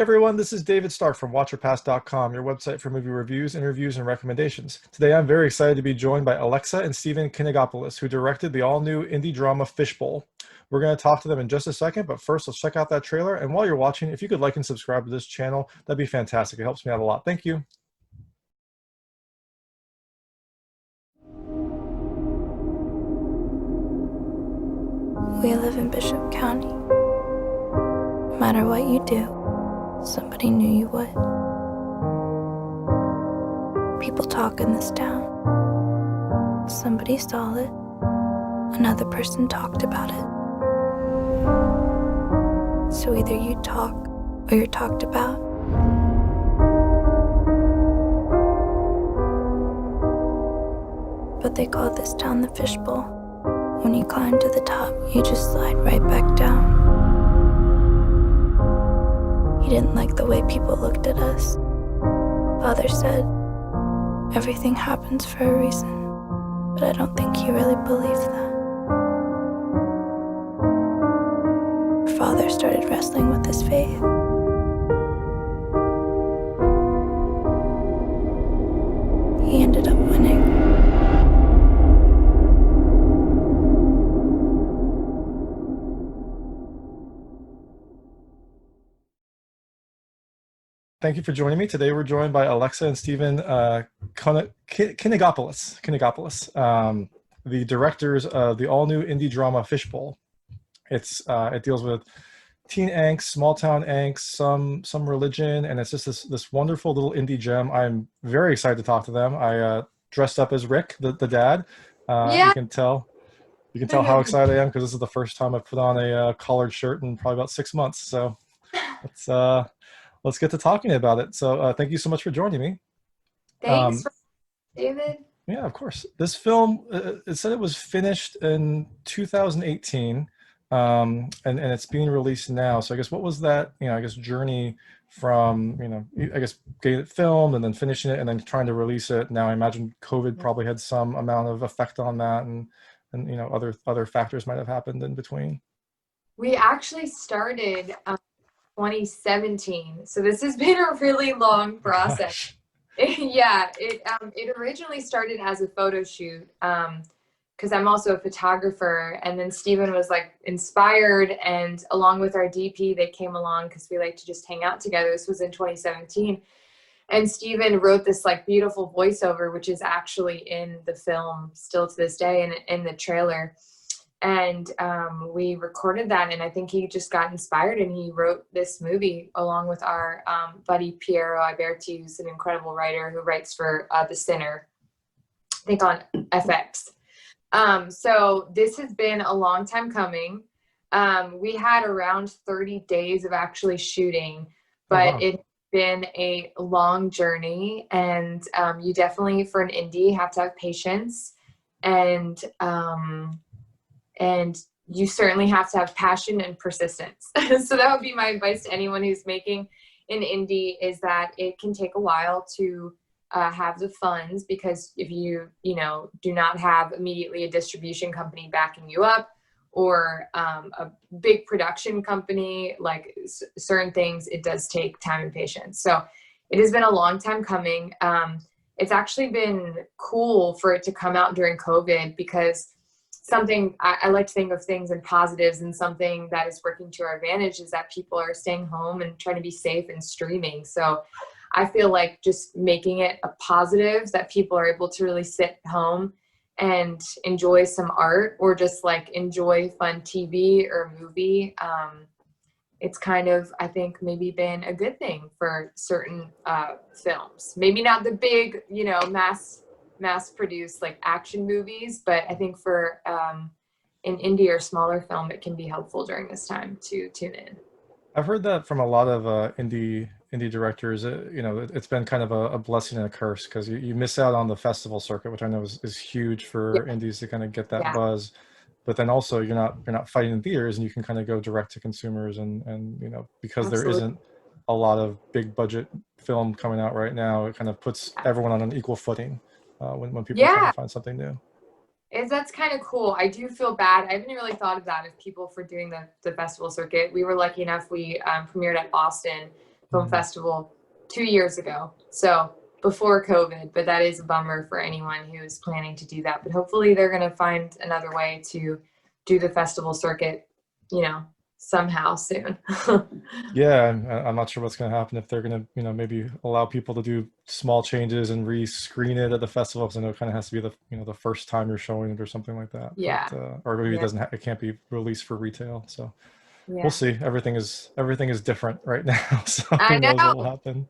everyone, this is David Stark from WatcherPass.com, your website for movie reviews, interviews, and recommendations. Today I'm very excited to be joined by Alexa and Stephen Kinigopoulos, who directed the all-new indie drama Fishbowl. We're going to talk to them in just a second, but first let's check out that trailer. And while you're watching, if you could like and subscribe to this channel, that'd be fantastic. It helps me out a lot. Thank you. We live in Bishop County. No matter what you do, somebody knew you would. People talk in this town. Somebody saw it. Another person talked about it. So either you talk or you're talked about. But they call this town the Fishbowl. When you climb to the top, you just slide right back down. He didn't like the way people looked at us. Father said, everything happens for a reason, but I don't think he really believed that. Our father started wrestling with his faith. He ended up winning. Thank you for joining me. Today we're joined by Alexa and Stephen Kinigopoulos, the directors of the all-new indie drama Fishbowl. It deals with teen angst, small-town angst, some religion, and it's just this wonderful little indie gem. I'm very excited to talk to them. I dressed up as Rick, the dad. Yeah. You can tell how excited I am because this is the first time I've put on a collared shirt in probably about 6 months. So let's get to talking about it. So thank you so much for joining me. Thanks, David. Yeah, of course. This film, it said it was finished in 2018, and it's being released now. So I guess what was that, journey from, getting it filmed and then finishing it and then trying to release it. Now I imagine COVID probably had some amount of effect on that, and other factors might have happened in between. We actually started 2017, so this has been a really long process. Yeah, it originally started as a photo shoot because I'm also a photographer, and then Stephen was like inspired, and along with our DP they came along because we like to just hang out together. This was in 2017, and Stephen wrote this like beautiful voiceover which is actually in the film still to this day and in the trailer. And we recorded that, and I think he just got inspired and he wrote this movie along with our buddy Piero Alberti, who's an incredible writer who writes for The Sinner, I think on FX. So this has been a long time coming. We had around 30 days of actually shooting, but it's been a long journey, and you definitely, for an indie, have to have patience, and you certainly have to have passion and persistence. So that would be my advice to anyone who's making an indie, is that it can take a while to have the funds, because if you do not have immediately a distribution company backing you up, or a big production company, like certain things, it does take time and patience. So it has been a long time coming. It's actually been cool for it to come out during COVID, because something I like to think of things in positives, and something that is working to our advantage is that people are staying home and trying to be safe and streaming. So I feel like just making it a positive, that people are able to really sit home and enjoy some art, or just like enjoy fun TV or movie. It's kind of, I think, maybe been a good thing for certain films. Maybe not the big, mass produced like action movies, but I think for an indie or smaller film, it can be helpful during this time to tune in. I've heard that from a lot of indie directors. It's been kind of a blessing and a curse, because you miss out on the festival circuit, which I know is huge for indies to kind of get that buzz. But then also you're not fighting in theaters, and you can kind of go direct to consumers, and because there isn't a lot of big budget film coming out right now, it kind of puts everyone on an equal footing when people are trying to find something new. That's kind of cool. I do feel bad. I haven't really thought of that, of people for doing the festival circuit. We were lucky enough, we premiered at Boston Film Festival 2 years ago. So before COVID, but that is a bummer for anyone who is planning to do that. But hopefully they're going to find another way to do the festival circuit, somehow soon. Yeah, I'm not sure what's going to happen if they're going to, maybe allow people to do small changes and re-screen it at the festival, because I know it kind of has to be the first time you're showing it or something like that. Yeah. But, or maybe it can't be released for retail. So Yeah. we'll see. Everything is different right now. So I who knows know. what will happen.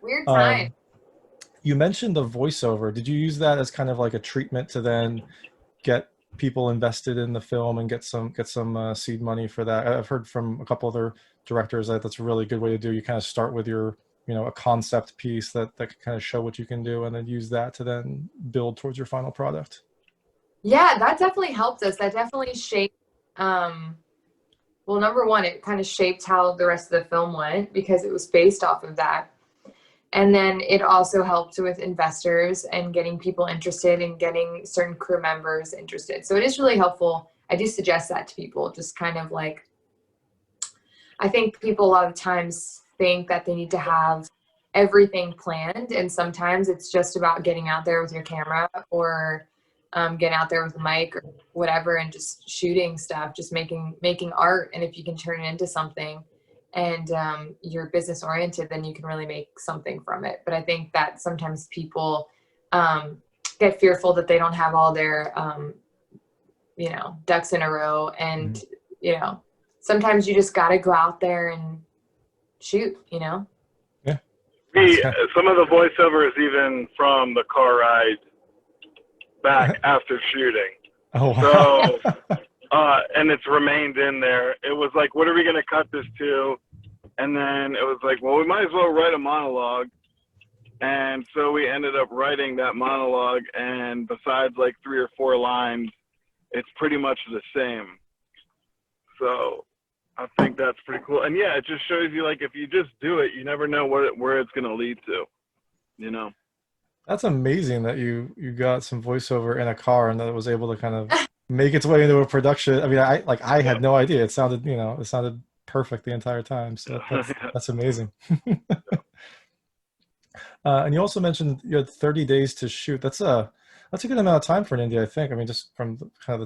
Weird time. You mentioned the voiceover. Did you use that as kind of like a treatment to then get people invested in the film and get some seed money for that? I've heard from a couple other directors that that's a really good way to do. You kind of start with your, a concept piece that can kind of show what you can do, and then use that to then build towards your final product. Yeah, that definitely helped us. That definitely shaped, well, number one, it kind of shaped how the rest of the film went because it was based off of that. And then it also helped with investors and getting people interested and getting certain crew members interested. So it is really helpful. I do suggest that to people, just kind of like, I think people a lot of times think that they need to have everything planned. And sometimes it's just about getting out there with your camera or getting out there with a mic or whatever and just shooting stuff, just making art. And if you can turn it into something, and you're business oriented, then you can really make something from it. But I think that sometimes people get fearful that they don't have all their, ducks in a row. And, sometimes you just got to go out there and shoot, Yeah. Some of the voiceover is even from the car ride back after shooting. Oh, wow. So, and it's remained in there. It was like, what are we going to cut this to? And then it was like, well, we might as well write a monologue. And so we ended up writing that monologue. And besides like 3 or 4 lines, it's pretty much the same. So I think that's pretty cool. And yeah, it just shows you, like, if you just do it, you never know where it's going to lead to, That's amazing that you got some voiceover in a car and that it was able to kind of make its way into a production. I mean, I had no idea. It sounded, perfect the entire time. So that's amazing. And you also mentioned you had 30 days to shoot. That's a good amount of time for an indie, I think. I mean, just from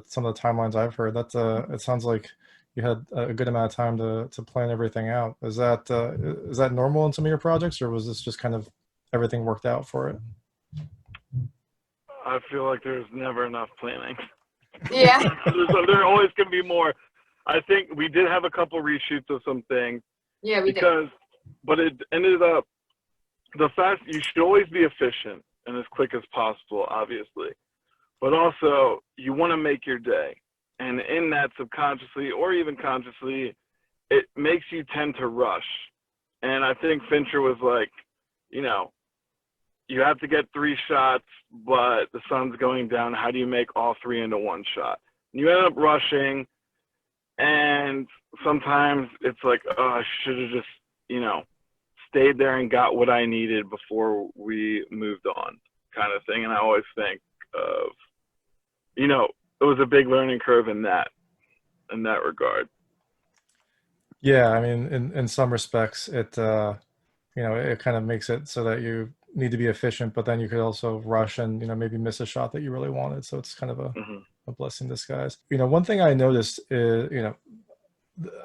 some of the timelines I've heard, it sounds like you had a good amount of time to plan everything out. Is that normal in some of your projects, or was this just kind of everything worked out for it? I feel like there's never enough planning. Yeah. There always can be more. I think we did have a couple reshoots of some things. Yeah, we did. But it ended up, you should always be efficient and as quick as possible, obviously. But also, you want to make your day. And in that, subconsciously or even consciously, it makes you tend to rush. And I think Fincher was like, you have to get 3 shots, but the sun's going down. How do you make all 3 into 1 shot? And you end up rushing, and sometimes it's like, oh, I should have just, stayed there and got what I needed before we moved on, kind of thing. And I always think of, it was a big learning curve in that regard. Yeah, I mean, in some respects, it it kind of makes it so that you need to be efficient, but then you could also rush and maybe miss a shot that you really wanted. So it's kind of a blessing in disguise. One thing I noticed is,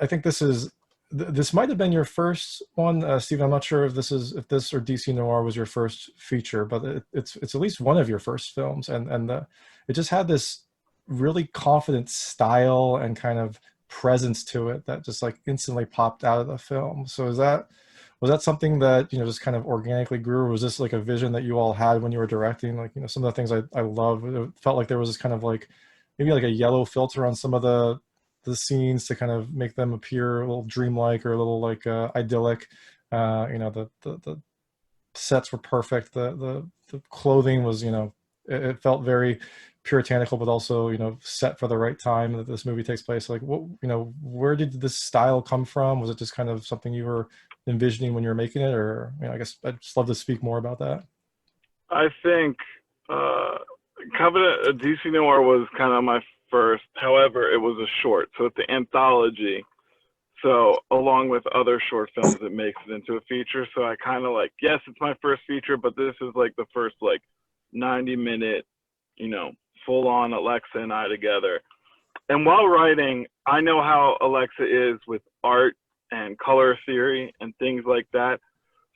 I think this might have been your first one, Steve. I'm not sure if this or DC Noir was your first feature, but it's at least one of your first films, and it just had this really confident style and kind of presence to it that just like instantly popped out of the film. So was that something that just kind of organically grew, or was this like a vision that you all had when you were directing? Like, some of the things I love, it felt like there was this kind of like maybe like a yellow filter on some of the scenes to kind of make them appear a little dreamlike or a little like idyllic. The sets were perfect. The clothing was, it felt very puritanical, but also, set for the right time that this movie takes place. Like, what, where did this style come from? Was it just kind of something you were envisioning when you were making it, or, I guess I'd just love to speak more about that. I think Covenant DC Noir was kind of my first. However, it was a short, so it's the anthology. So along with other short films, it makes it into a feature. So I kind of like, yes, it's my first feature, but this is like the first like 90-minute, you know, full on Alexa and I together. And while writing, I know how Alexa is with art and color theory and things like that.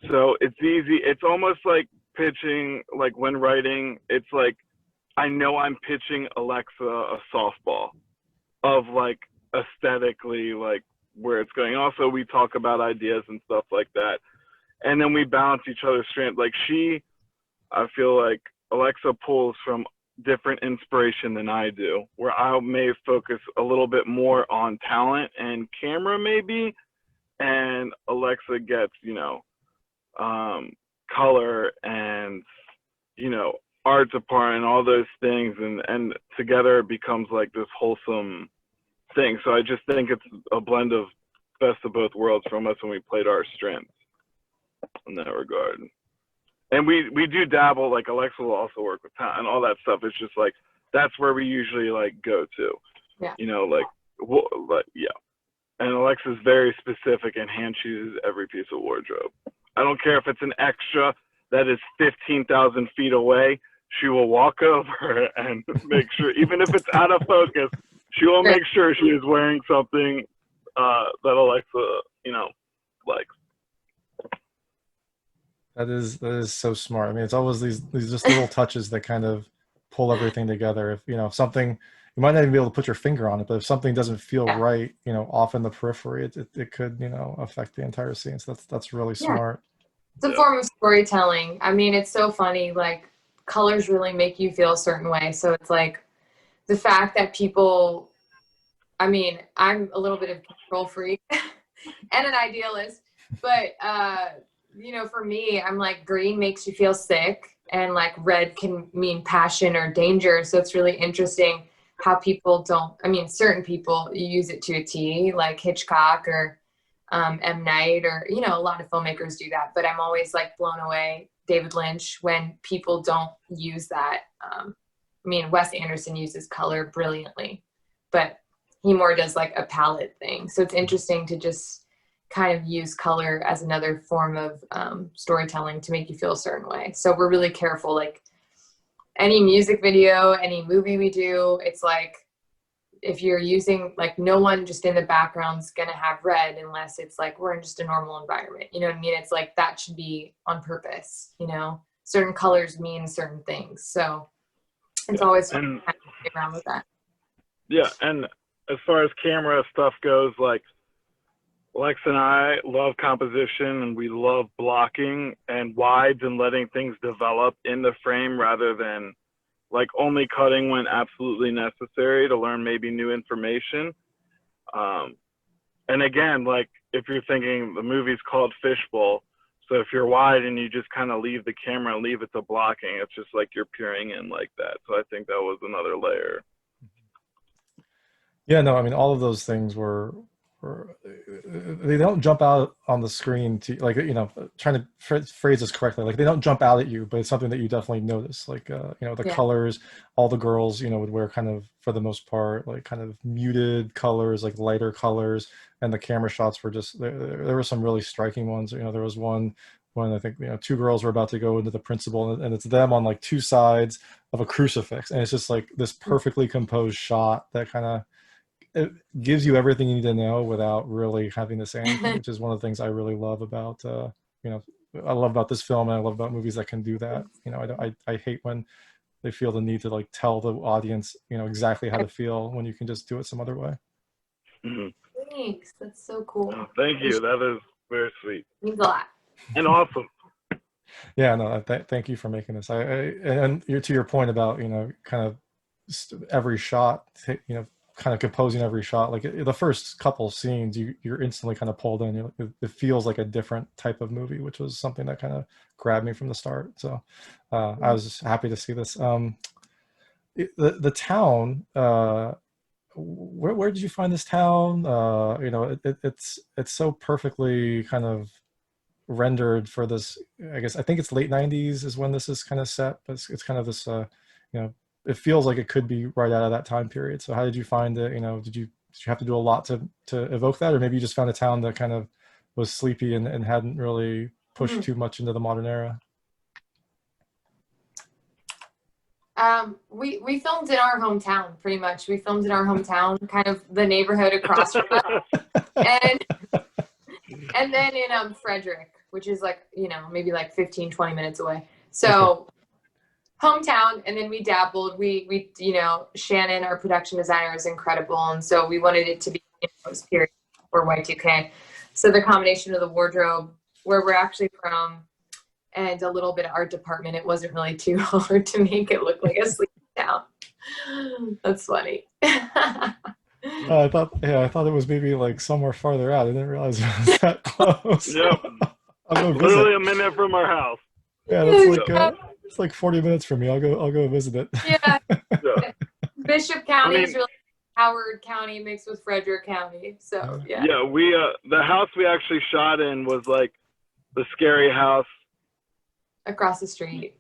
So it's easy. It's almost like pitching, like when writing, it's like, I know I'm pitching Alexa a softball of like aesthetically, like where it's going. Also, we talk about ideas and stuff like that. And then we balance each other's strength. Like I feel like Alexa pulls from different inspiration than I do, where I may focus a little bit more on talent and camera maybe, and Alexa gets, you know, color and, you know, art department and all those things, and together it becomes like this wholesome thing. So I just think it's a blend of best of both worlds from us when we played our strengths in that regard. And we do dabble, like Alexa will also work with talent and all that stuff. It's just like, that's where we usually like go to, you know, like yeah. And Alexa's very specific and hand chooses every piece of wardrobe. I don't care if it's an extra that is 15,000 feet away. She will walk over and make sure, even if it's out of focus, she will make sure she is wearing something that Alexa, you know, likes. That is so smart. I mean, it's always these just little touches that kind of pull everything together. If, you know, something, you might not even be able to put your finger on it, but if something doesn't feel right, you know, off in the periphery, it could, you know, affect the entire scene. So that's really smart. It's a form of storytelling. I mean, it's so funny. Like, colors really make you feel a certain way. So it's like the fact that people, I mean, I'm a little bit of a control freak and an idealist, but you know, for me, I'm like, green makes you feel sick, and like red can mean passion or danger. So it's really interesting how people don't, I mean, certain people use it to a T, like Hitchcock or M. Night, or, you know, a lot of filmmakers do that, but I'm always like blown away, David Lynch, when people don't use that. I mean, Wes Anderson uses color brilliantly, but he more does like a palette thing. So it's interesting to just kind of use color as another form of storytelling to make you feel a certain way. So we're really careful, like any music video, any movie we do, it's like, if you're using, like, no one just in the background's gonna have red unless it's like we're in just a normal environment, you know what I mean? It's like that should be on purpose, you know? Certain colors mean certain things, so it's always fun to play around with that. Yeah, and as far as camera stuff goes, like Lex and I love composition, and we love blocking and wides and letting things develop in the frame rather than like only cutting when absolutely necessary to learn maybe new information. And again, like if you're thinking the movie's called Fishbowl, so if you're wide and you just kind of leave the camera and leave it to blocking, it's just like you're peering in like that. So I think that was another layer. Yeah, no, I mean, all of those things were they don't jump out on the screen to, like, you know, trying to phrase this correctly, like they don't jump out at you, but it's something that you definitely notice, like you know, the colors, all the girls, you know, would wear kind of, for the most part, like kind of muted colors, like lighter colors, and the camera shots were just, there were some really striking ones. You know, there was one when I think, you know, two girls were about to go into the principal, and it's them on like two sides of a crucifix, and it's just like this perfectly composed shot that kind of, it gives you everything you need to know without really having to say anything, which is one of the things I really love about, you know, I love about this film, and I love about movies that can do that. You know, I hate when they feel the need to like tell the audience, you know, exactly how to feel when you can just do it some other way. Mm-hmm. Thanks, that's so cool. Oh, thank you, that is very sweet. Means a lot. And awesome. Yeah, no, thank you for making this. And you're, to your point about, you know, kind of every shot, you know, kind of composing every shot, like the first couple scenes, you're instantly kind of pulled in. It feels like a different type of movie, which was something that kind of grabbed me from the start. So I was just happy to see this. The town, where did you find this town? You know, it's so perfectly kind of rendered for this. I guess I think it's late 90s is when this is kind of set, but it's kind of this you know, it feels like it could be right out of that time period. So how did you find it? You know, did you you have to do a lot to evoke that, or maybe you just found a town that kind of was sleepy and hadn't really pushed too much into the modern era? We filmed in our hometown, pretty much. We filmed in our hometown, kind of the neighborhood across from us, and then in Frederick, which is like, maybe like 15-20 minutes away. So hometown, and then we dabbled. We Shannon, our production designer, is incredible, and so we wanted it to be period or Y2K. So the combination of the wardrobe, where we're actually from, and a little bit of art department, it wasn't really too hard to make it look like a sleep town. That's funny. I thought it was maybe like somewhere farther out. I didn't realize it was that close. Yep. Literally a minute from our house. Yeah, that's like it's like 40 minutes from me. I'll go visit it. Yeah. Bishop County is really Howard County mixed with Frederick County. So yeah. Yeah, we the house we actually shot in was like the scary house across the street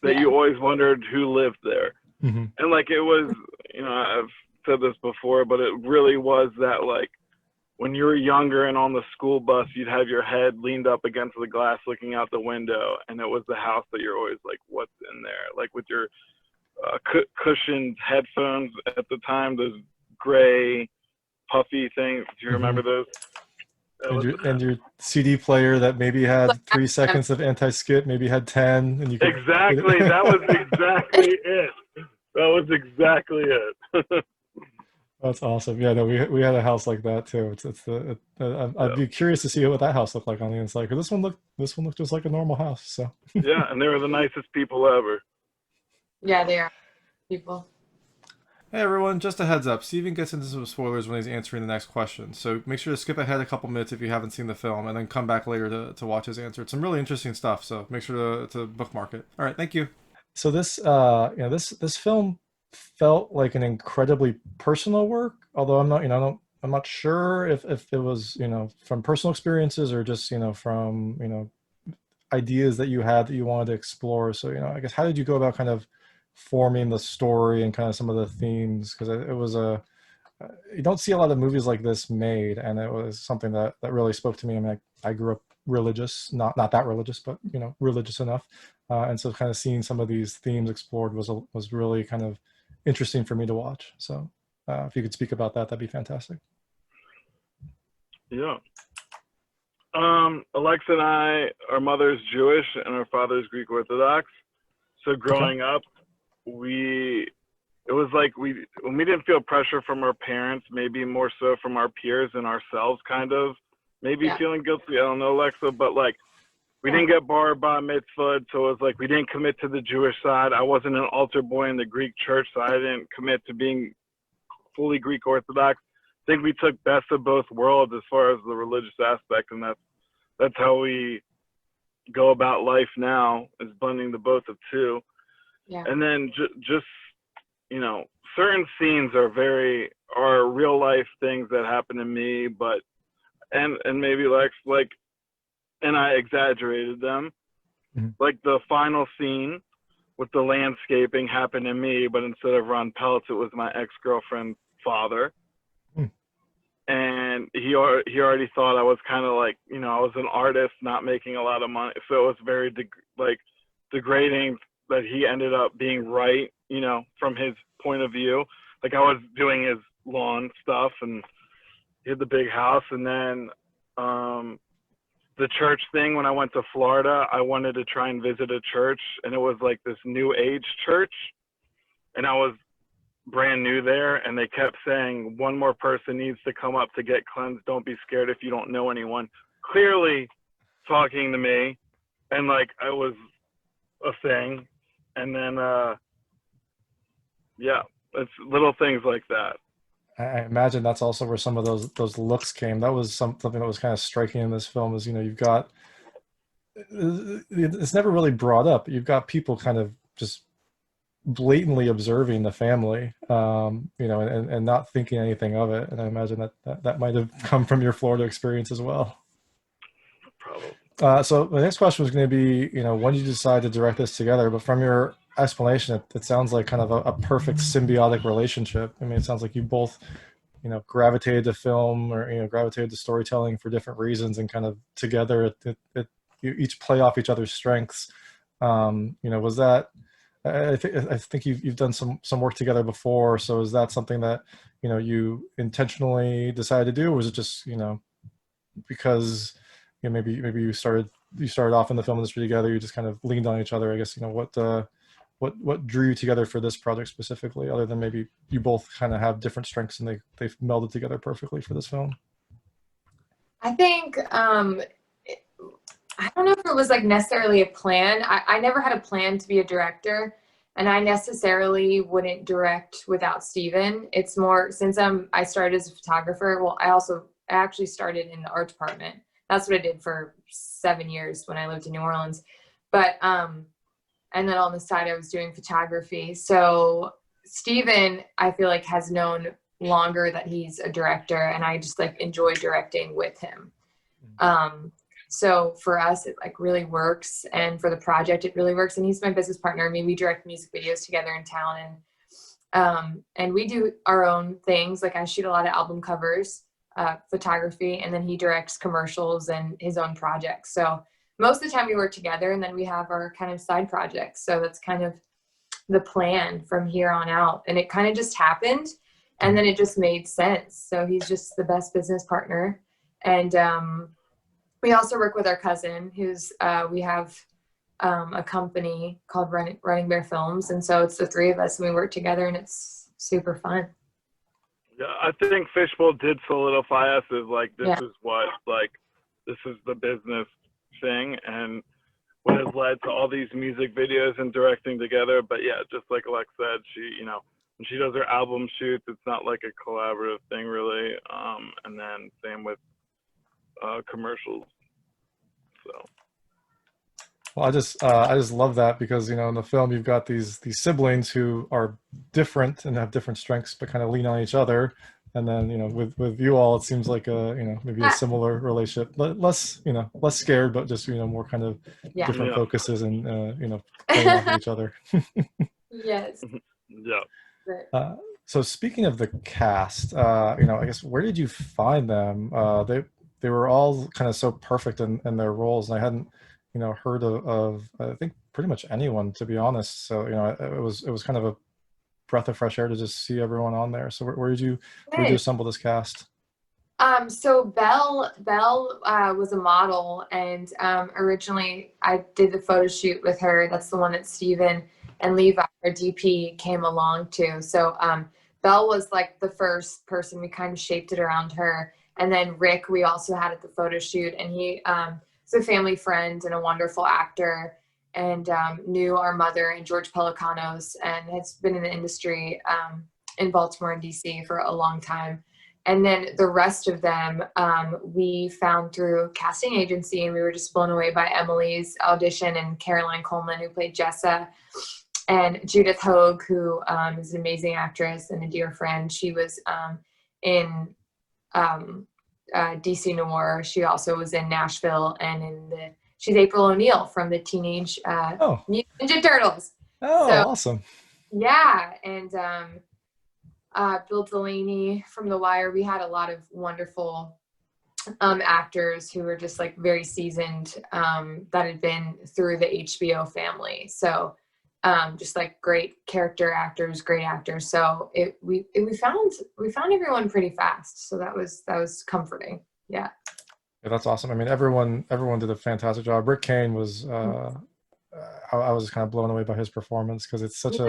that you always wondered who lived there. Mm-hmm. And like it was, I've said this before, but it really was that, like, when you were younger and on the school bus, you'd have your head leaned up against the glass looking out the window, and it was the house that you're always like, what's in there? Like with your cushioned headphones at the time, those gray puffy things. Do you remember those? And your CD player that maybe had 3 seconds of anti-skip, maybe had 10, and you could... Exactly. That was exactly it. That was exactly it. That's awesome. Yeah, no, we had a house like that too. I'd be curious to see what that house looked like on the inside, because this one looked just like a normal house. So yeah, and they were the nicest people ever. Yeah, they are people. Hey everyone, just a heads up, Stephen gets into some spoilers when he's answering the next question, so make sure to skip ahead a couple minutes if you haven't seen the film, and then come back later to watch his answer. It's some really interesting stuff, so make sure to bookmark it. All right, thank you. So this this film felt like an incredibly personal work, although I'm not sure if it was from personal experiences or just from ideas that you had that you wanted to explore. So I guess, how did you go about kind of forming the story and kind of some of the themes? Because it was you don't see a lot of movies like this made, and it was something that really spoke to me. I mean, I grew up religious, not that religious, but religious enough, and so kind of seeing some of these themes explored was really kind of interesting for me to watch. So if you could speak about that, that'd be fantastic. Yeah. Alexa and our mother's Jewish and our father's Greek Orthodox. So growing up, it was like when we didn't feel pressure from our parents, maybe more so from our peers and ourselves, kind of maybe feeling guilty. I don't know, Alexa, but like we didn't get bar mitzvah, so it was like we didn't commit to the Jewish side. I wasn't an altar boy in the Greek church, so I didn't commit to being fully Greek Orthodox. I think we took best of both worlds as far as the religious aspect, and that's how we go about life now, is blending the both of two. Yeah. And then just certain scenes are real life things that happen to me, but and maybe like and I exaggerated them. Mm-hmm. Like the final scene with the landscaping happened to me, but instead of Ron Peltz, it was my ex-girlfriend's father. And he already thought I was kind of like, I was an artist not making a lot of money. So it was very degrading that he ended up being right, from his point of view. Like I was doing his lawn stuff and he had the big house. And then the church thing, when I went to Florida, I wanted to try and visit a church, and it was like this new age church. And I was brand new there, and they kept saying one more person needs to come up to get cleansed. Don't be scared if you don't know anyone. Clearly talking to me, and like I was a thing. And then it's little things like that. I imagine that's also where some of those looks came. That was something that was kind of striking in this film, is you've got, it's never really brought up, you've got people kind of just blatantly observing the family, and not thinking anything of it. And I imagine that might have come from your Florida experience as well. So the next question was going to be, when did you decide to direct this together? But from your explanation, it sounds like kind of a perfect symbiotic relationship. I mean, it sounds like you both, gravitated to film or, gravitated to storytelling for different reasons, and kind of together, you each play off each other's strengths. Was that, I think you've done some work together before. So is that something that, you intentionally decided to do, or was it just, because maybe you started off in the film industry together, you just kind of leaned on each other, I guess? What drew you together for this project specifically, other than maybe you both kind of have different strengths and they've melded together perfectly for this film? I think I don't know if it was like necessarily a plan. I never had a plan to be a director, and I necessarily wouldn't direct without Stephen. It's more, since I started as a photographer. Well, I actually started in the art department. That's what I did for 7 years when I lived in New Orleans. But and then on the side I was doing photography. So Stephen, I feel like, has known longer that he's a director, and I just like enjoy directing with him. So for us, it like really works, and for the project, it really works. And he's my business partner. I mean, we direct music videos together in town, and we do our own things. Like I shoot a lot of album covers, photography, and then he directs commercials and his own projects. So most of the time we work together, and then we have our kind of side projects. So that's kind of the plan from here on out. And it kind of just happened, and then it just made sense. So he's just the best business partner. And we also work with our cousin, who's we have a company called Running Bear Films, and so it's the three of us, and we work together, and it's super fun. Yeah, I think Fishbowl did solidify us as like, this is what, like, this is the business thing, and what has led to all these music videos and directing together. But yeah, just like Alex said, she, when she does her album shoots, it's not like a collaborative thing really. And then same with commercials. So. Well, I just love that, because in the film you've got these siblings who are different and have different strengths, but kind of lean on each other. And then with you all, it seems like maybe a similar relationship, less scared, but just more kind of different focuses and playing off of each other. Yes. Yeah. So speaking of the cast, I guess, where did you find them? They were all kind of so perfect in their roles, and I hadn't heard of I think pretty much anyone, to be honest. So it was kind of a breath of fresh air to just see everyone on there. So where did you assemble this cast? So Belle was a model, and originally I did the photo shoot with her. That's the one that Stephen and Levi, our DP, came along to. So Belle was like the first person. We kind of shaped it around her. And then Rick, we also had at the photo shoot, and he is a family friend and a wonderful actor, and knew our mother and George Pelicanos, and has been in the industry in Baltimore and DC for a long time. And then the rest of them we found through casting agency, and we were just blown away by Emily's audition, and Caroline Coleman, who played Jessa, and Judith Hogue, who is an amazing actress and a dear friend. She was in DC Noir. She also was in Nashville, and she's April O'Neil from the Teenage Mutant Ninja Turtles. Oh, so, awesome. Yeah, and Bill Delaney from The Wire. We had a lot of wonderful actors who were just like very seasoned, that had been through the HBO family. So just like great character actors, great actors. So we found everyone pretty fast. So that was comforting. Yeah. That's awesome. I mean, everyone did a fantastic job. Rick Kain was, I was kind of blown away by his performance, because it's such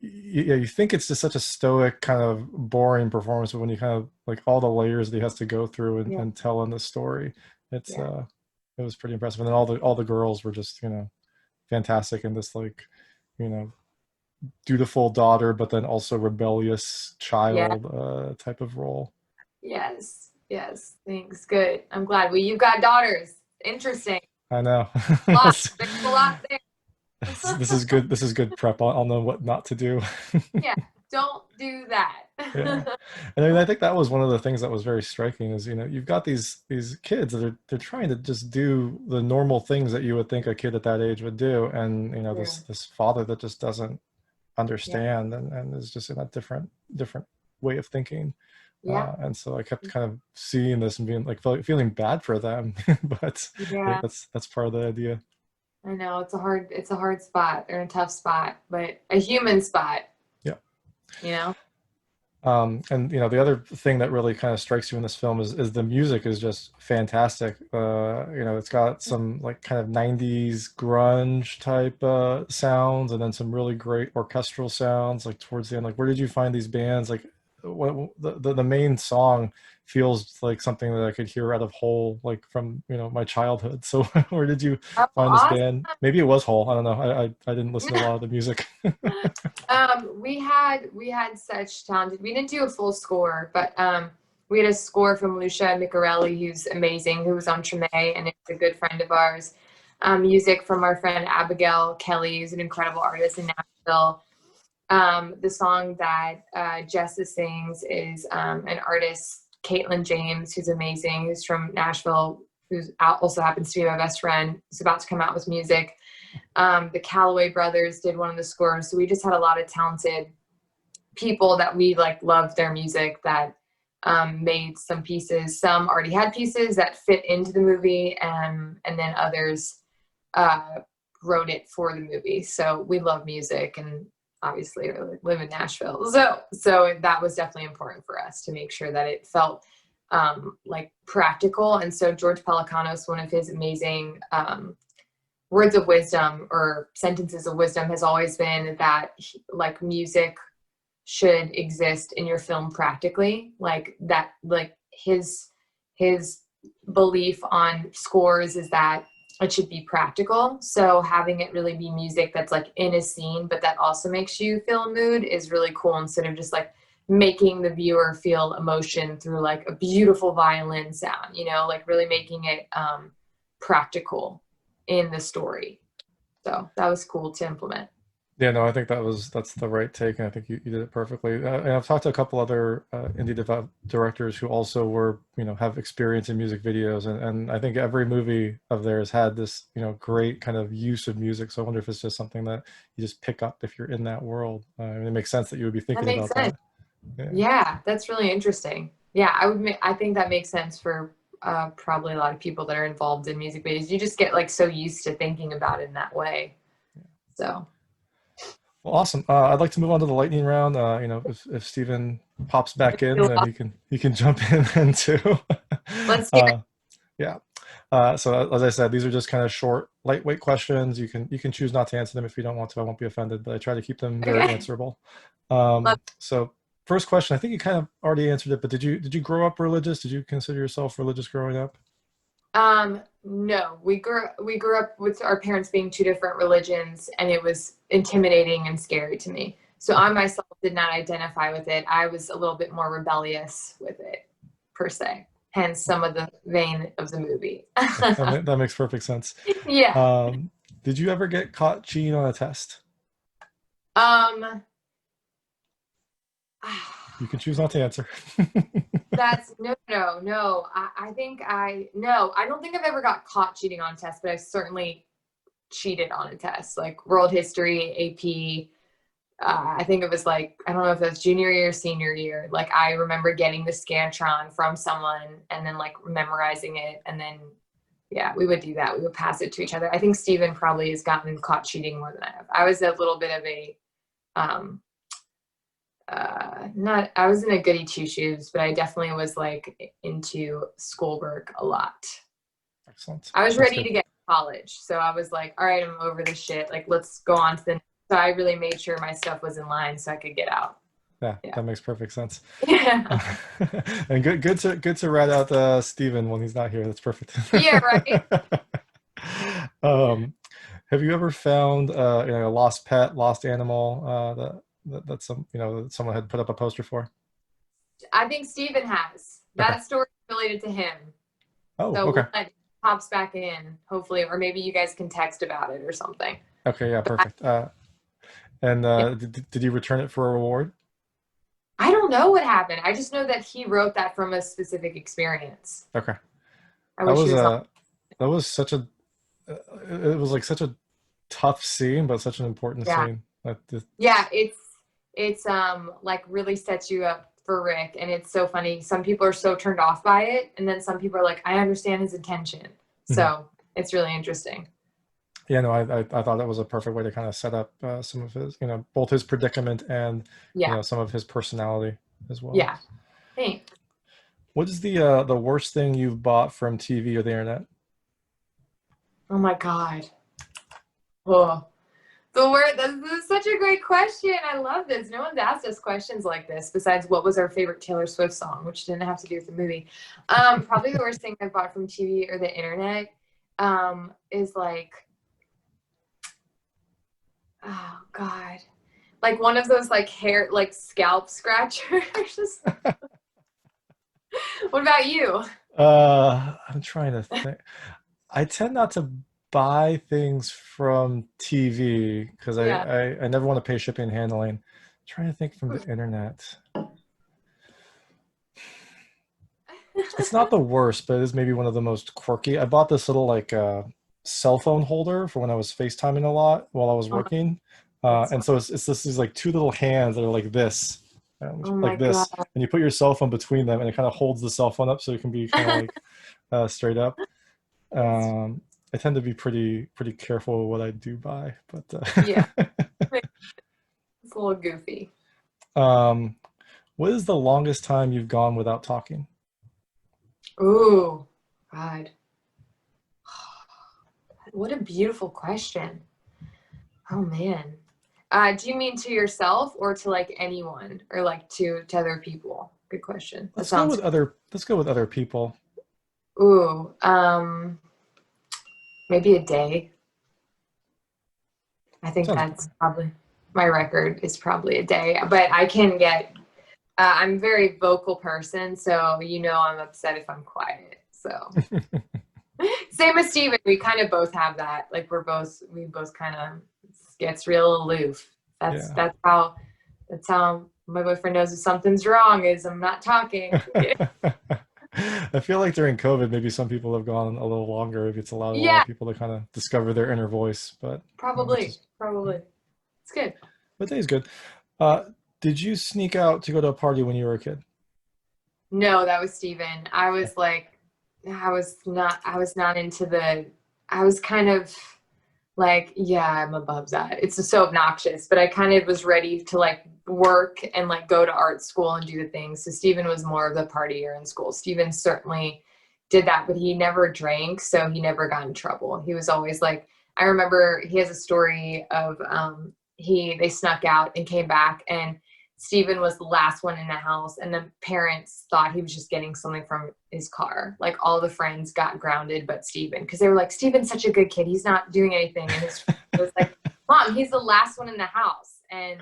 you think it's just such a stoic, kind of boring performance, but when you kind of like all the layers that he has to go through and tell in the story, it was pretty impressive. And then all the girls were just, fantastic in this, like, dutiful daughter, but then also rebellious child type of role. Yes. Thanks. Good. I'm glad. Well, you've got daughters. Interesting. I know. There's a lot there. This is good. This is good prep. I'll know what not to do. Yeah. don't do that. Yeah. And I mean, I think that was one of the things that was very striking is, you know, you've got these kids that they're trying to just do the normal things that you would think a kid at that age would do. And, you know, this father that just doesn't understand and is just in a different way of thinking. And so I kept kind of seeing this and being like feeling bad for them, but that's part of the idea. I know it's a hard spot or a tough spot, but a human spot. Yeah. You know? And you know, the other thing that really kind of strikes you in this film is the music is just fantastic. You know, it's got some like kind of 90s grunge type sounds, and then some really great orchestral sounds like towards the end. Like, where did you find these bands? Like, what the main song feels like something that I could hear out of Hole, like from, you know, my childhood. So where did you find this band? Maybe it was Hole. I don't know. I didn't listen to a lot of the music. We had such talented. We didn't do a full score, but we had a score from Lucia Micarelli, who's amazing, who was on Treme and is a good friend of ours. Music from our friend Abigail Kelly, who's an incredible artist in Nashville. The song that Jessa sings is an artist, Caitlin James, who's amazing, who's from Nashville, who's also happens to be my best friend, who's about to come out with music. The Calloway brothers did one of the scores. So we just had a lot of talented people that we like loved their music that made some pieces. Some already had pieces that fit into the movie, and then others wrote it for the movie. So we love music, and obviously live in Nashville. So that was definitely important for us to make sure that it felt like practical. And so George Pelicanos, one of his amazing words of wisdom or sentences of wisdom has always been that like music should exist in your film practically, like that, like his belief on scores is that it should be practical. So having it really be music that's like in a scene, but that also makes you feel a mood is really cool, instead of just like making the viewer feel emotion through like a beautiful violin sound, you know, like really making it practical in the story. So that was cool to implement. Yeah, no, I think that's the right take, and I think you did it perfectly. And I've talked to a couple other indie directors who also were, you know, have experience in music videos, and I think every movie of theirs had this, you know, great kind of use of music. So I wonder if it's just something that you just pick up if you're in that world. It makes sense that you would be thinking about that. Yeah, that's really interesting. Yeah, I think that makes sense for probably a lot of people that are involved in music videos. You just get like so used to thinking about it in that way. So. Well, awesome. I'd like to move on to the lightning round. You know, if Stephen pops back in, then he can jump in then too. Let's do it. Yeah. So as I said, these are just kind of short, lightweight questions. You can choose not to answer them if you don't want to. I won't be offended, but I try to keep them very answerable. So first question, I think you kind of already answered it, but did you grow up religious? Did you consider yourself religious growing up? No, we grew up with our parents being two different religions, and it was intimidating and scary to me. So I myself did not identify with it. I was a little bit more rebellious with it, per se. Hence some of the vein of the movie. That makes perfect sense. Yeah. Did you ever get caught cheating on a test? You can choose not to answer. That's no. I don't think I've ever got caught cheating on a test, but I've certainly cheated on a test, like world history, AP. I think it was like, I don't know if it was junior year or senior year. Like I remember getting the Scantron from someone and then like memorizing it. And then, yeah, we would do that. We would pass it to each other. I think Stephen probably has gotten caught cheating more than I have. I was a little bit of a, I was in a goody two shoes, but I definitely was like into schoolwork a lot. Excellent. I was ready to get to college. So I was like, all right, I'm over this shit. Like, let's go on to the next. So I really made sure my stuff was in line so I could get out. Yeah. That makes perfect sense. Yeah. And good to rat out Stephen when he's not here. That's perfect. Yeah, right. Have you ever found a lost pet, lost animal that someone had put up a poster for? I think Stephen has. That story related to him. Oh, so okay. When it pops back in, hopefully, or maybe you guys can text about it or something. Okay, yeah, perfect. And did you return it for a reward? don't know what happened. I just know that he wrote that from a specific experience. Okay. I That wish was he was on. that was such a it was like such a tough scene, but such an important Yeah. scene. Yeah, it's like really sets you up for Rick, and it's so funny. Some people are so turned off by it, and then some people are like, I understand his intention. So it's really interesting. Yeah, no, I thought that was a perfect way to kind of set up some of his, both his predicament and some of his personality as well. Yeah. Thanks. What is the worst thing you've bought from TV or the internet? Oh my God. Oh, this is such a great question. I love this. No one's asked us questions like this besides what was our favorite Taylor Swift song, which didn't have to do with the movie. Probably the worst thing I've bought from TV or the internet is like, oh God, like one of those like hair, like scalp scratchers. What about you? I'm trying to think. I tend not to buy things from TV because I never want to pay shipping and handling. I'm trying to think from the internet. It's not the worst, but it is maybe one of the most quirky. I bought this little like cell phone holder for when I was FaceTiming a lot while I was working. And so it's these like two little hands that are like this. Like this, God. and you put your cell phone between them, and it kind of holds the cell phone up so it can be kind of like straight up. I tend to be pretty careful with what I do buy, but yeah, it's a little goofy. What is the longest time you've gone without talking? Ooh, God, what a beautiful question. Oh man. Do you mean to yourself or to like anyone or like to other people? Good question. Let's go with other people. Ooh, maybe a day. I think that's probably my record is probably a day, but I can get, I'm a very vocal person. So, I'm upset if I'm quiet. So same as Stephen, we kind of both have that. Like we both kind of gets real aloof. That's how my boyfriend knows if something's wrong is I'm not talking. I feel like during COVID, maybe some people have gone a little longer. Maybe it's allowed a lot of people to kind of discover their inner voice, but probably. It's good. But today's good. Did you sneak out to go to a party when you were a kid? No, that was Stephen. I was not into I was kind of like, yeah, I'm above that. It's just so obnoxious, but I kind of was ready to like work and like go to art school and do the things. So Stephen was more of the partier in school. Stephen certainly did that, but he never drank. So he never got in trouble. He was always like, I remember he has a story of, they snuck out and came back and Stephen was the last one in the house and the parents thought he was just getting something from his car. Like all the friends got grounded but Stephen, because they were like, Stephen's such a good kid. He's not doing anything. And it was like, Mom, he's the last one in the house. And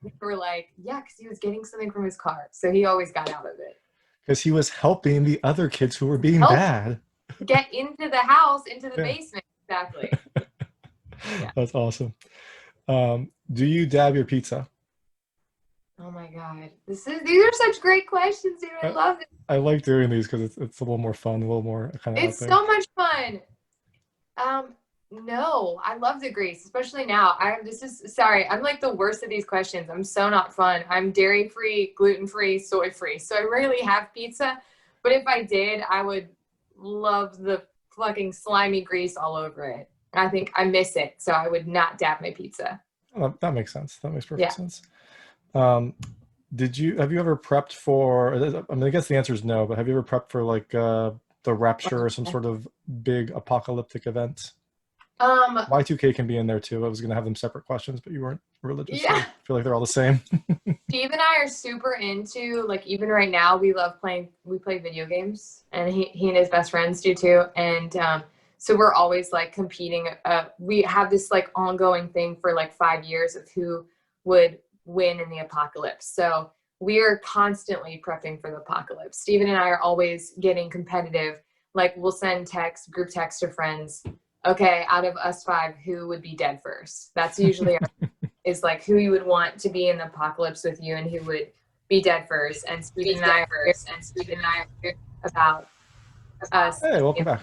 we were like, yeah, because he was getting something from his car. So he always got out of it. Because he was helping the other kids who were being bad. Get into the house, into the basement. Exactly. Yeah. That's awesome. Do you dab your pizza? Oh my God. These are such great questions, dude. I love it. I like doing these because it's a little more fun, a little more kind of. It's so much fun. No, I love the grease, especially now. I'm like the worst of these questions. I'm so not fun. I'm dairy-free, gluten-free, soy-free. So I rarely have pizza. But if I did, I would love the fucking slimy grease all over it. I think I miss it. So I would not dab my pizza. Oh, that makes sense. That makes perfect sense. Have you ever prepped for, I mean, I guess the answer is no, but have you ever prepped for like the rapture or some sort of big apocalyptic event? Y2K can be in there too. I was going to have them separate questions, but you weren't religious. Yeah. So I feel like they're all the same. Steve and I are super into, like, even right now, we play video games, and he and his best friends do too. And so we're always like competing. We have this like ongoing thing for like 5 years of who would win in the apocalypse. So we are constantly prepping for the apocalypse. Stephen and I are always getting competitive. Like we'll send group text to friends. Okay, out of us 5, who would be dead first? That's usually is like who you would want to be in the apocalypse with you and who would be dead first, and Stephen and I are about us. Hey, welcome back.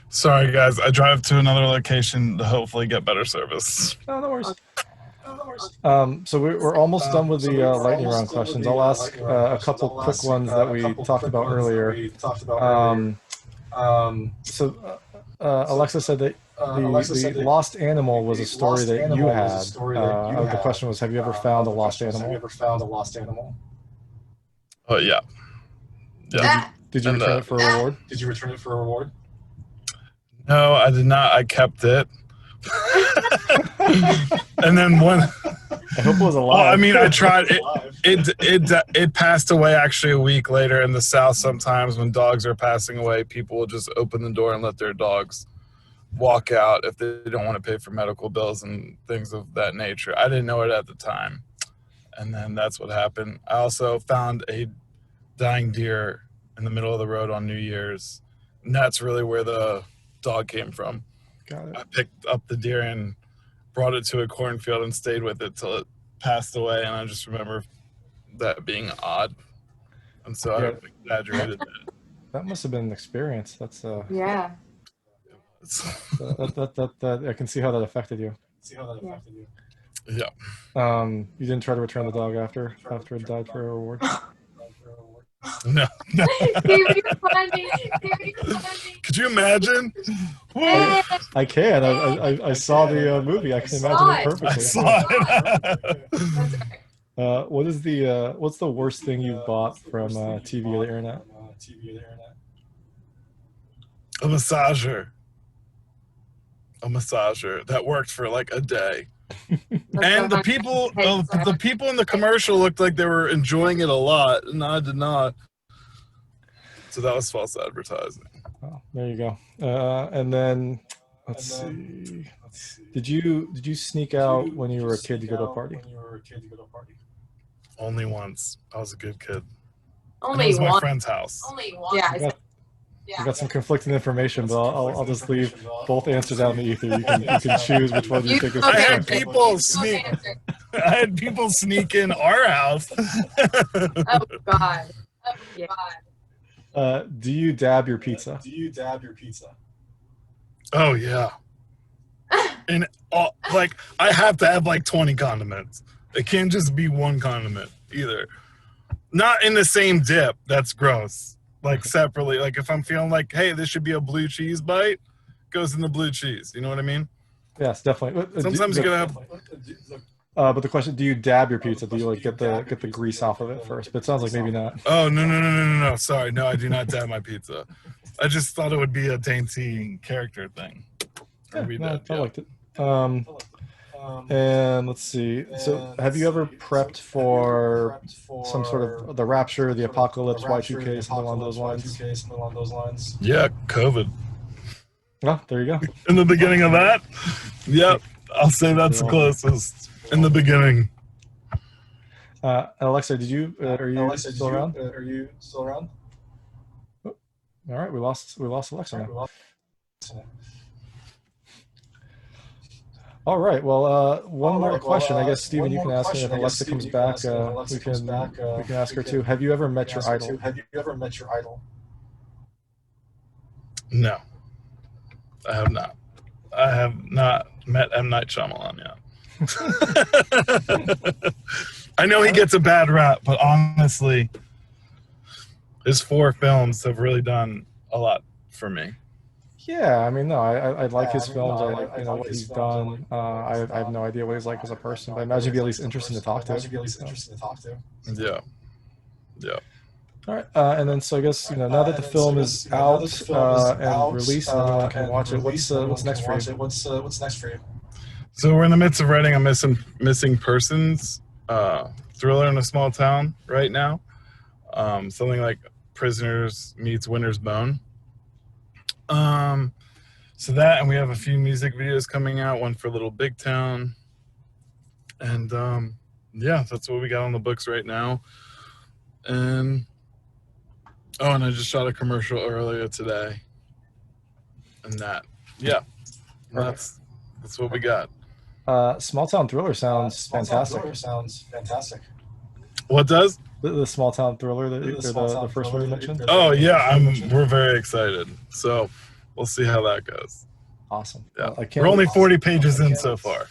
Sorry, guys. I drive to another location to hopefully get better service. No, no worries. So we're almost done with the lightning round questions. I'll ask a couple quick ones that we talked about earlier. Alexa said that the lost animal was a story that you had. The question was, have you ever found a lost animal? Oh, yeah. Did you return it for a reward? No, I did not. I kept it. And then one. I hope it was alive. Well, I mean, I tried. It passed away actually a week later in the South. Sometimes when dogs are passing away, people will just open the door and let their dogs walk out if they don't want to pay for medical bills and things of that nature. I didn't know it at the time. And then that's what happened. I also found a dying deer in the middle of the road on New Year's. And that's really where the dog came from. Got it. I picked up the deer and brought it to a cornfield and stayed with it till it passed away. And I just remember that being odd. And so I exaggerated that. That must have been an experience. That's Yeah. that I can see how that affected you. Yeah. You didn't try to return the dog after it died for a reward? No. David, you're funny. Could you imagine? I can. I saw the movie. I can imagine it perfectly. I saw it. What's the worst thing you bought from TV or the internet? A massager that worked for like a day. And the people in the commercial looked like they were enjoying it a lot, and I did not. So that was false advertising. Oh, there you go. And then let's see. Did you sneak out when you were a kid to go to a party? Only once. I was a good kid. Only it was one. my friend's house. Yeah. I got some conflicting information, but I'll just leave both answers out in the ether. You can choose which one you think is I had correct. people sneak in our house. Oh God. Yeah. Do you dab your pizza? Oh yeah. And like I have to have like 20 condiments. It can't just be one condiment either. Not in the same dip. That's gross. Like separately. Like if I'm feeling like, hey, this should be a blue cheese bite, goes in the blue cheese. You know what I mean? Yes, definitely. Sometimes you gotta have. But the question: do you dab your pizza? Do you like get the grease off of it first? But it sounds like maybe not. Oh no! Sorry, no, I do not dab my pizza. I just thought it would be a dainty character thing. I liked it. And let's see. So, have you ever prepped for some sort of the rapture, the apocalypse, Y2K, something along those lines? Yeah, COVID. Oh, there you go. In the beginning of that, yep, I'll say that's the closest. In the beginning. Alexa, are you still around? Oh, all right, we lost Alexa now. All right. Well, one more question. I guess Stephen, you can ask me if Alexa comes back. We can ask her too. Have you ever met your idol? No, I have not. I have not met M. Night Shyamalan yet. I know he gets a bad rap, but honestly, his 4 films have really done a lot for me. Yeah, I mean, no, I like his films. I like what he's done. I have no idea what he's like as a person, but I imagine he'd be at least interesting to talk to. Yeah. All right, and then so I guess now that the film is out and released and everyone can watch it, what's next for you? So we're in the midst of writing a missing persons thriller in a small town right now. Something like Prisoners meets Winter's Bone. So that, and we have a few music videos coming out, one for Little Big Town. And yeah, that's what we got on the books right now. And and I just shot a commercial earlier today. And that's what we got. Small town thriller sounds fantastic. What does? The small town thriller, the first one you mentioned? Oh, yeah, we're very excited. So we'll see how that goes. Awesome. Yeah. I can't We're only 40 pages in so far.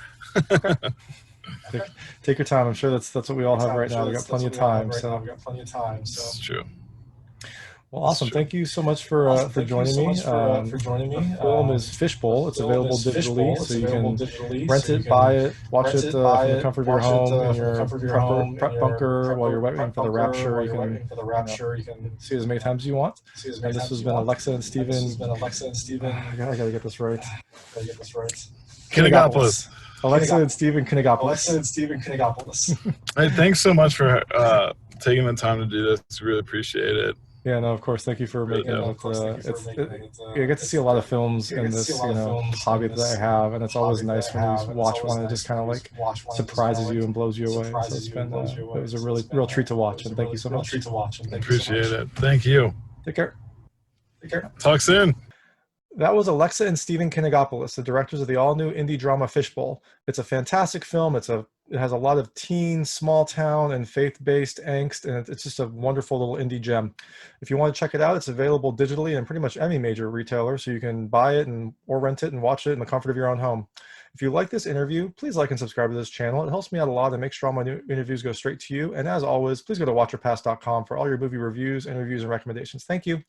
Take your time. I'm sure that's what we all have right now. We got plenty of time. It's true. Well, awesome. Thank you so much for joining me. The film is Fishbowl. It's available digitally, so you can rent it, buy it, watch it from the comfort of your home in your prep bunker while you're waiting for the rapture. You can see it as many times as you want. And this has been Alexa and Stephen. I gotta get this right. Kinigopoulos. Alexa and Stephen Kinigopoulos. Hey, thanks so much for taking the time to do this. Really appreciate it. Yeah, no, of course. Thank you for making it. You get to see a lot of films in this, hobby that I have, and it's always nice when you watch one and it just kind of like surprises you and blows you away. So it's been, it was a real treat to watch, and thank you so much. Appreciate it. Thank you. Take care. Talk soon. That was Alexa and Stephen Kinigopoulos, the directors of the all-new indie drama Fishbowl. It's a fantastic film. It has a lot of teen, small town, and faith-based angst, and it's just a wonderful little indie gem. If you want to check it out, it's available digitally in pretty much any major retailer, so you can buy it or rent it and watch it in the comfort of your own home. If you like this interview, please like and subscribe to this channel. It helps me out a lot and makes sure all my new interviews go straight to you. And as always, please go to watcherpass.com for all your movie reviews, interviews, and recommendations. Thank you.